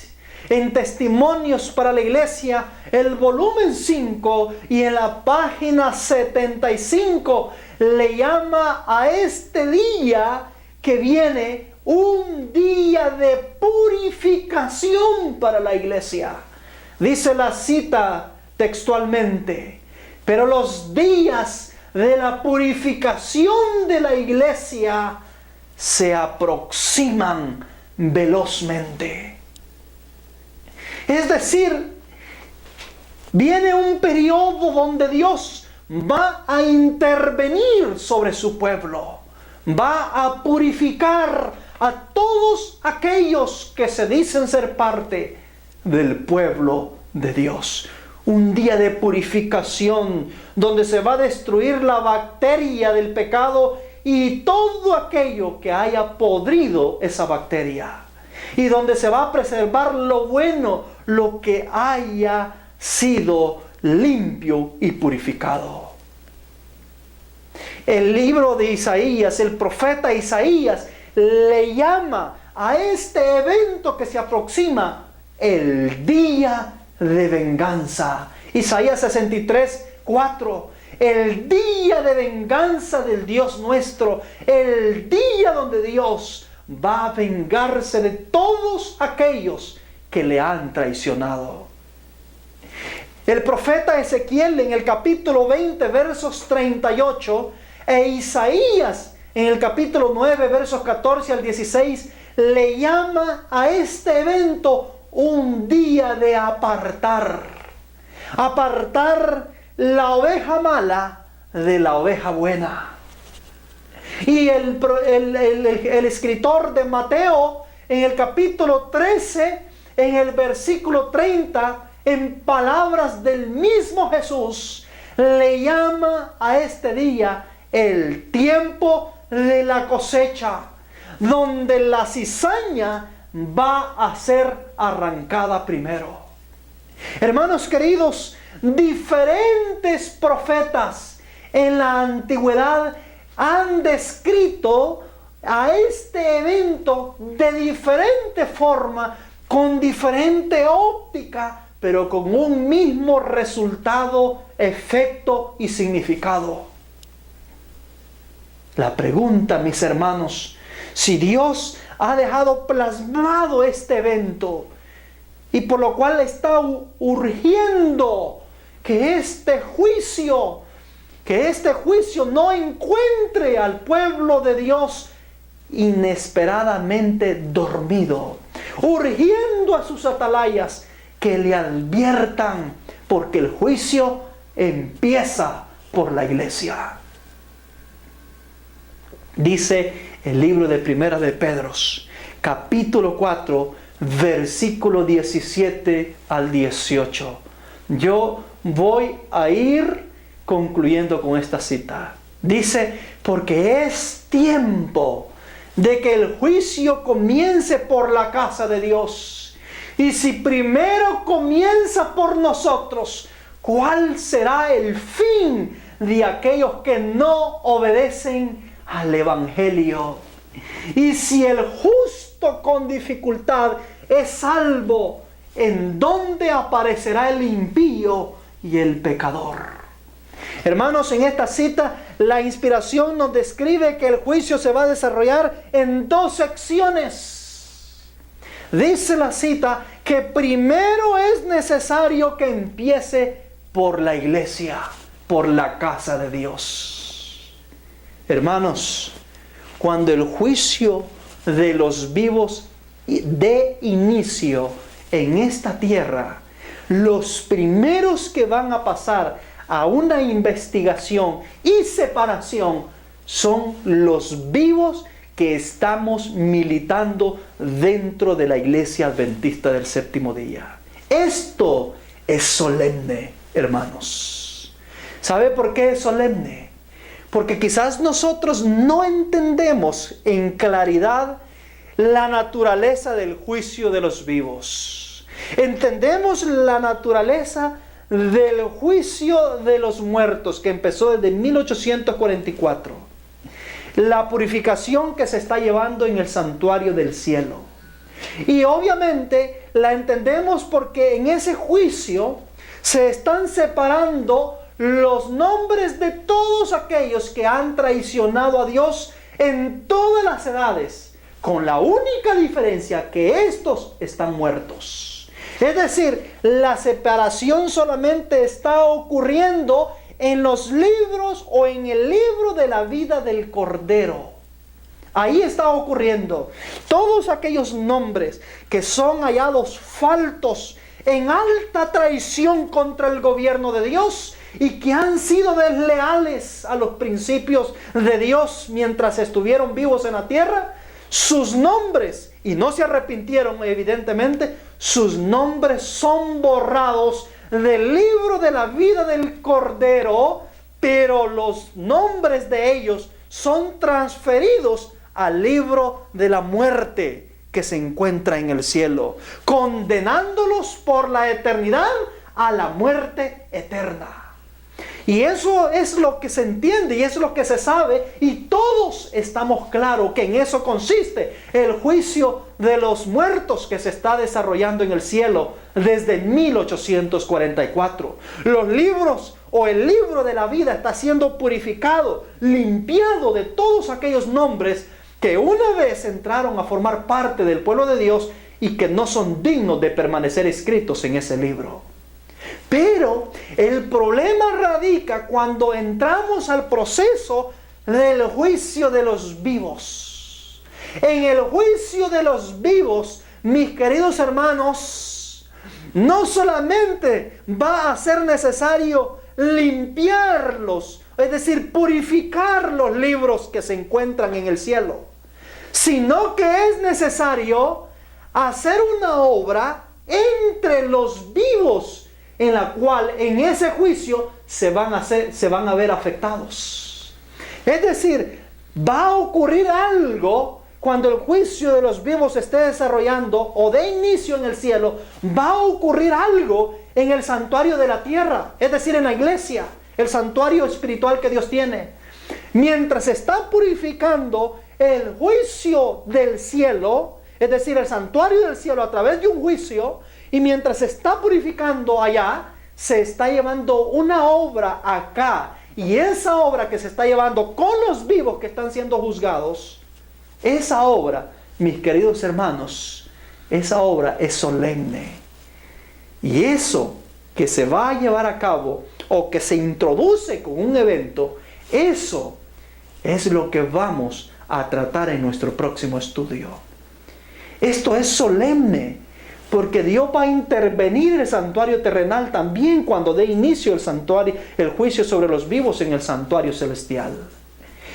en Testimonios para la Iglesia, el volumen 5 y en la página 75, le llama a este día que viene un día de purificación para la iglesia. Dice la cita textualmente: pero los días de la purificación de la iglesia se aproximan velozmente. Es decir, viene un periodo donde Dios va a intervenir sobre su pueblo. Va a purificar a todos aquellos que se dicen ser parte del pueblo de Dios. Un día de purificación donde se va a destruir la bacteria del pecado y todo aquello que haya podrido esa bacteria. Y donde se va a preservar lo bueno, lo que haya sido limpio y purificado. El libro de Isaías, el profeta Isaías, le llama a este evento que se aproxima el día de venganza. Isaías 63, 4. El día de venganza del Dios nuestro. El día donde Dios va a vengarse de todos aquellos que le han traicionado. El profeta Ezequiel en el capítulo 20, versos 38, e Isaías en el capítulo 9, versos 14 al 16, le llama a este evento un día de apartar. Apartar la oveja mala de la oveja buena. Y el escritor de Mateo en el capítulo 13, en el versículo 30, en palabras del mismo Jesús, le llama a este día el tiempo de la cosecha, donde la cizaña va a ser arrancada primero. Hermanos queridos, diferentes profetas en la antigüedad han descrito a este evento de diferente forma, con diferente óptica, pero con un mismo resultado, efecto y significado. La pregunta, mis hermanos, si Dios ha dejado plasmado este evento y por lo cual está urgiendo que este juicio no encuentre al pueblo de Dios inesperadamente dormido, urgiendo a sus atalayas que le adviertan, porque el juicio empieza por la iglesia. Dice el libro de Primera de Pedro, capítulo 4, versículo 17 al 18. Yo voy a ir concluyendo con esta cita. Dice: porque es tiempo de que el juicio comience por la casa de Dios. Y si primero comienza por nosotros, ¿cuál será el fin de aquellos que no obedecen al Evangelio? Y si el justo con dificultad es salvo, ¿en dónde aparecerá el impío y el pecador? Hermanos, en esta cita la inspiración nos describe que el juicio se va a desarrollar en dos secciones. Dice la cita que primero es necesario que empiece por la iglesia, por la casa de Dios. Hermanos, cuando el juicio de los vivos dé inicio en esta tierra, los primeros que van a pasar a una investigación y separación son los vivos que estamos militando dentro de la Iglesia Adventista del Séptimo Día. Esto es solemne, hermanos. ¿Sabe por qué es solemne? Porque quizás nosotros no entendemos en claridad la naturaleza del juicio de los vivos. Entendemos la naturaleza del juicio de los muertos que empezó desde 1844. La purificación que se está llevando en el santuario del cielo. Y obviamente la entendemos porque en ese juicio se están separando los nombres de todos aquellos que han traicionado a Dios en todas las edades, con la única diferencia que estos están muertos. Es decir, la separación solamente está ocurriendo en los libros o en el libro de la vida del Cordero. Ahí está ocurriendo. Todos aquellos nombres que son hallados faltos en alta traición contra el gobierno de Dios y que han sido desleales a los principios de Dios mientras estuvieron vivos en la tierra, sus nombres, y no se arrepintieron evidentemente, sus nombres son borrados del libro de la vida del Cordero, pero los nombres de ellos son transferidos al libro de la muerte que se encuentra en el cielo, condenándolos por la eternidad a la muerte eterna. Y eso es lo que se entiende y es lo que se sabe, y todos estamos claros que en eso consiste el juicio de los muertos que se está desarrollando en el cielo desde 1844. Los libros o el libro de la vida está siendo purificado, limpiado de todos aquellos nombres que una vez entraron a formar parte del pueblo de Dios y que no son dignos de permanecer escritos en ese libro. Pero el problema radica cuando entramos al proceso del juicio de los vivos. En el juicio de los vivos, mis queridos hermanos, no solamente va a ser necesario limpiarlos, es decir, purificar los libros que se encuentran en el cielo, sino que es necesario hacer una obra entre los vivos, en la cual en ese juicio se van a ver afectados. Es decir, va a ocurrir algo cuando el juicio de los vivos se esté desarrollando o de inicio en el cielo. Va a ocurrir algo en el santuario de la tierra, es decir, en la iglesia, el santuario espiritual que Dios tiene. Mientras se está purificando el juicio del cielo, es decir, el santuario del cielo a través de un juicio, y mientras se está purificando allá, se está llevando una obra acá. Y esa obra que se está llevando con los vivos que están siendo juzgados, esa obra, mis queridos hermanos, esa obra es solemne. Y eso que se va a llevar a cabo o que se introduce con un evento, eso es lo que vamos a tratar en nuestro próximo estudio. Esto es solemne, porque Dios va a intervenir en el santuario terrenal también cuando dé inicio el juicio sobre los vivos en el santuario celestial.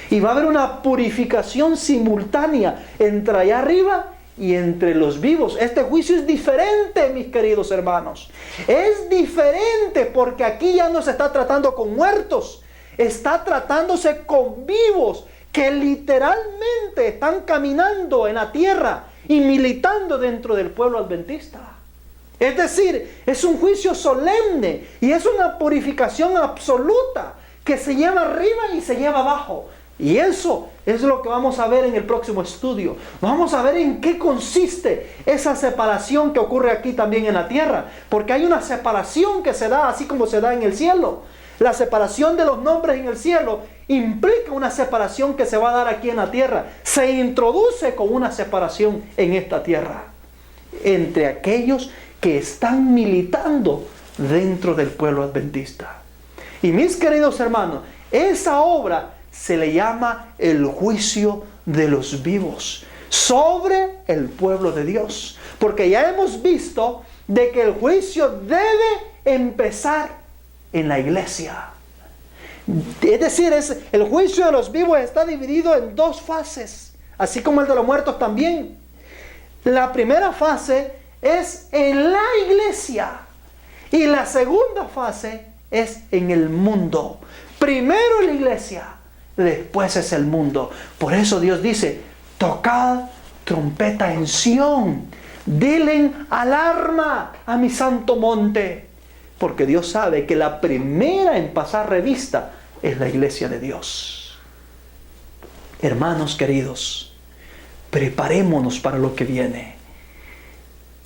Y va a haber una purificación simultánea entre allá arriba y entre los vivos. Este juicio es diferente, mis queridos hermanos. Es diferente porque aquí ya no se está tratando con muertos, está tratándose con vivos que literalmente están caminando en la tierra y militando dentro del pueblo adventista. Es decir, es un juicio solemne y es una purificación absoluta que se lleva arriba y se lleva abajo. Y eso es lo que vamos a ver en el próximo estudio. Vamos a ver en qué consiste esa separación que ocurre aquí también en la tierra. Porque hay una separación que se da así como se da en el cielo. La separación de los nombres en el cielo implica una separación que se va a dar aquí en la tierra. Se introduce con una separación en esta tierra entre aquellos que están militando dentro del pueblo adventista. Y mis queridos hermanos, esa obra se le llama el juicio de los vivos sobre el pueblo de Dios. Porque ya hemos visto de que el juicio debe empezar en la iglesia. Es decir, el juicio de los vivos está dividido en dos fases. así como el de los muertos también. La primera fase es en la iglesia y la segunda fase es en el mundo. Primero la iglesia, después es el mundo. Por eso Dios dice, tocad trompeta en Sión, denle alarma a mi santo monte. Porque Dios sabe que la primera en pasar revista es la iglesia de Dios. Hermanos queridos, preparémonos para lo que viene.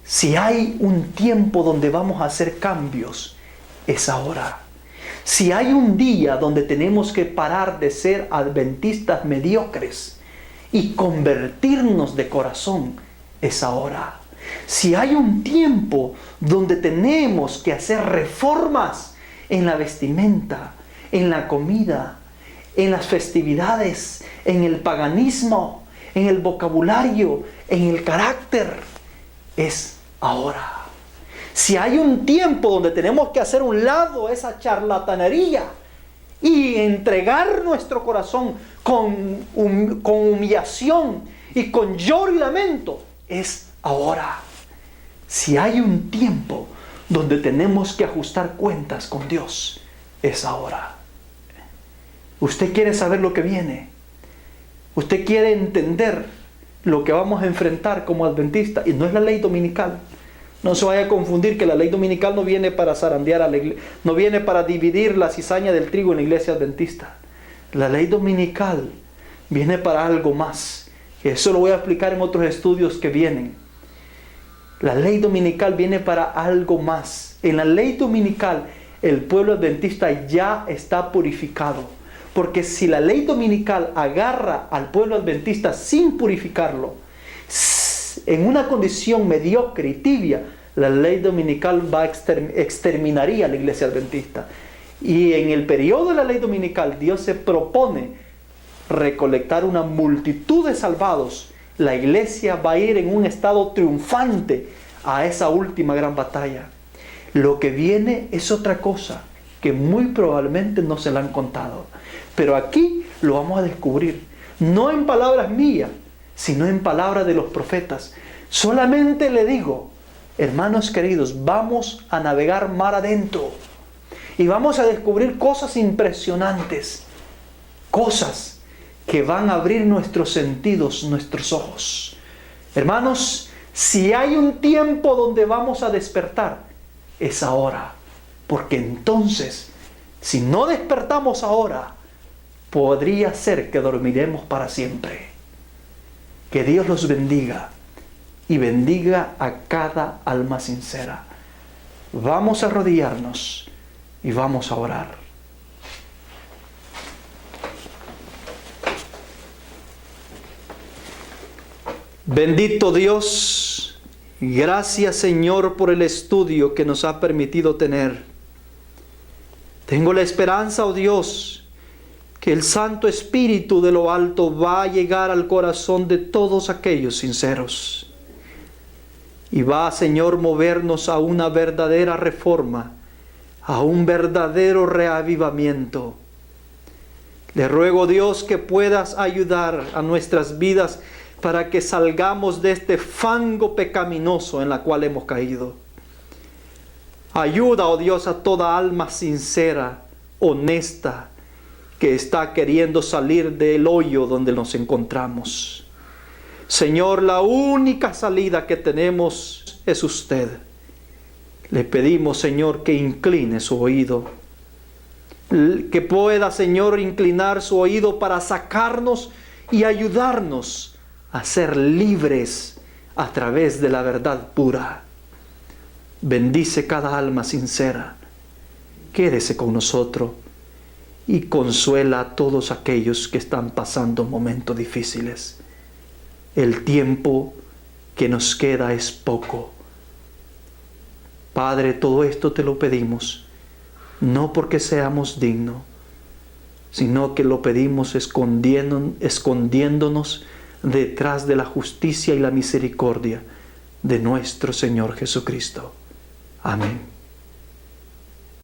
Si hay un tiempo donde vamos a hacer cambios, es ahora. Si hay un día donde tenemos que parar de ser adventistas mediocres y convertirnos de corazón, es ahora. Si hay un tiempo donde tenemos que hacer reformas en la vestimenta, en la comida, en las festividades, en el paganismo, en el vocabulario, en el carácter, es ahora. Si hay un tiempo donde tenemos que hacer un lado esa charlatanería y entregar nuestro corazón con humillación y con lloro y lamento, es ahora. Si hay un tiempo donde tenemos que ajustar cuentas con Dios, es ahora. Usted quiere saber lo que viene. Usted quiere entender lo que vamos a enfrentar como adventista. Y no es la ley dominical. No se vaya a confundir que la ley dominical no viene para zarandear a la iglesia, no viene para dividir la cizaña del trigo en la iglesia adventista. La ley dominical viene para algo más. Eso lo voy a explicar en otros estudios que vienen. La ley dominical viene para algo más. En la ley dominical el pueblo adventista ya está purificado. Porque si la ley dominical agarra al pueblo adventista sin purificarlo, en una condición mediocre y tibia, la ley dominical exterminaría a la iglesia adventista. Y en el periodo de la ley dominical, Dios se propone recolectar una multitud de salvados. La iglesia va a ir en un estado triunfante a esa última gran batalla. Lo que viene es otra cosa que muy probablemente no se la han contado. Pero aquí lo vamos a descubrir, no en palabras mías, sino en palabras de los profetas. Solamente le digo, hermanos queridos, vamos a navegar mar adentro y vamos a descubrir cosas impresionantes, cosas que van a abrir nuestros sentidos, nuestros ojos. Hermanos, si hay un tiempo donde vamos a despertar, es ahora, porque entonces, si no despertamos ahora, podría ser que dormiremos para siempre. Que Dios los bendiga y bendiga a cada alma sincera. Vamos a arrodillarnos y vamos a orar. Bendito Dios, gracias Señor por el estudio que nos ha permitido tener. Tengo la esperanza, oh Dios, que el Santo Espíritu de lo alto va a llegar al corazón de todos aquellos sinceros. Y va, Señor, movernos a una verdadera reforma, a un verdadero reavivamiento. Le ruego, Dios, que puedas ayudar a nuestras vidas para que salgamos de este fango pecaminoso en la cual hemos caído. Ayuda, oh Dios, a toda alma sincera, honesta, que está queriendo salir del hoyo donde nos encontramos. Señor, la única salida que tenemos es usted. Le pedimos, Señor, que incline su oído. Que pueda, Señor, inclinar su oído para sacarnos y ayudarnos a ser libres a través de la verdad pura. Bendice cada alma sincera. Quédese con nosotros y consuela a todos aquellos que están pasando momentos difíciles. El tiempo que nos queda es poco. Padre, todo esto te lo pedimos, no porque seamos dignos, sino que lo pedimos escondiéndonos detrás de la justicia y la misericordia de nuestro Señor Jesucristo. Amén.